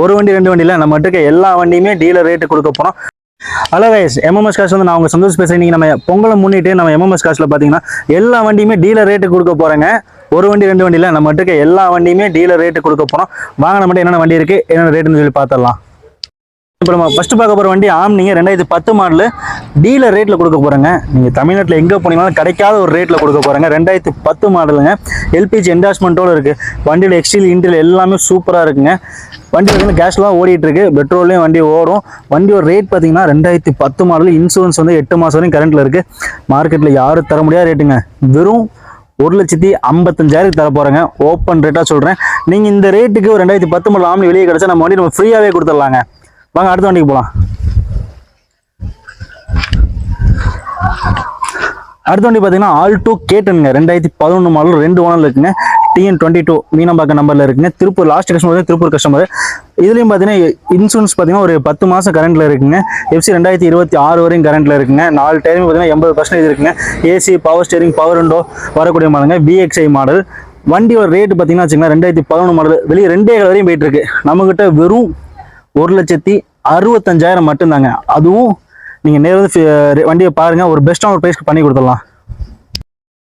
ஒரு வண்டி ரெண்டு வண்டியில் நம்ம இருக்க எல்லா வண்டியுமே டீலர் ரேட்டு கொடுக்க போகிறோம். ஹலோ கைஸ், எம்எம்எஸ் காசு வந்து நான் உங்க சந்தோஷ் பேசுகிறேன். நீங்கள் நம்ம பொங்கலை முன்னிட்டு நம்ம எம்எம்எஸ் காசில் பார்த்தீங்கன்னா எல்லா வண்டியுமே டீலர் ரேட்டு கொடுக்க போகிறேங்க. ஒரு வண்டி ரெண்டு வண்டியில் நம்ம இருக்க எல்லா வண்டியுமே டீலர் ரேட்டு கொடுக்க போகிறோம். வாங்க நம்மகிட்ட என்னென்ன வண்டி இருக்குது, என்னென்ன ரேட்டுன்னு சொல்லி பார்த்துடலாம். இப்போ நம்ம ஃபஸ்ட்டு பார்க்க போகிற வண்டி ஆம்னிங்க 2010 மாடலு டீலர் ரேட்டில் கொடுக்க போகிறேங்க. நீங்கள் தமிழ்நாட்டில் எங்கே போனீங்கன்னாலும் கிடைக்காத ஒரு ரேட்டில் கொடுக்க போகிறேங்க. 2010 மாடலுங்க. எல்பிஜி என்டாஸ்மெண்ட்டோடு இருக்குது. வண்டியோட எக்ஸ்டீரியல் இன்டீரியல் எல்லாமே சூப்பராக இருக்குங்க. வண்டி வந்து கேஸ்லாம் ஓடிட்டு இருக்கு, பெட்ரோல்லையும் வண்டி ஓடும். வண்டியோட ரேட் பார்த்தீங்கன்னா 2010 மாடல். இன்சூரன்ஸ் வந்து 8 மாதம் வரையும் கரண்ட்டில் இருக்குது. மார்க்கெட்டில் யாரும் தர முடியாத ரேட்டுங்க. வெறும் 1,55,000 தர போகிறேங்க. ஓப்பன் ரேட்டாக சொல்கிறேன். நீங்கள் இந்த ரேட்டுக்கு ஒரு 2010 மாடல் ஆம்னி வெளியே கிடச்சா நம்ம வண்டி நம்ம ஃப்ரீயாகவே கொடுத்துடலாங்க. வாங்க அடுத்த வண்டிக்கு போகலாம். அடுத்த வண்டி பார்த்தீங்கன்னா ஆல்டோ கேட்டனுங்க. 2011 மாடல், 2 ஓனர் இருக்குங்க. TN22 மீனம்பாக்கம் நம்பரில் இருக்குங்க. Tiruppur last customer, Tiruppur customer. இதுலேயும் பார்த்தீங்கன்னா இன்சூரன்ஸ் பார்த்தீங்கன்னா ஒரு 10 மாதம் கரண்ட்டில் இருக்குங்க. எஃப்சி 2026 வரையும் கரண்ட்டில் இருக்குங்க. 4 டைம் பார்த்தீங்கன்னா 80% இருக்குங்க. AC, power steering, power window வரக்கூடிய மாடலுங்க. VXI model. வண்டியோட ரேட்டு பார்த்தீங்கன்னா வச்சுக்கோங்க 2011 மாடல். வெளியே 2 வரையும் போயிட்டு இருக்கு. நம்மகிட்ட வெறும் 1,65,000 மட்டும்தாங்க. அதுவும் நீங்கள் நேரில் வண்டியை பாருங்கள், ஒரு பெஸ்ட்டான ஒரு ப்ரைஸ்க்கு பண்ணி கொடுத்துடலாம்.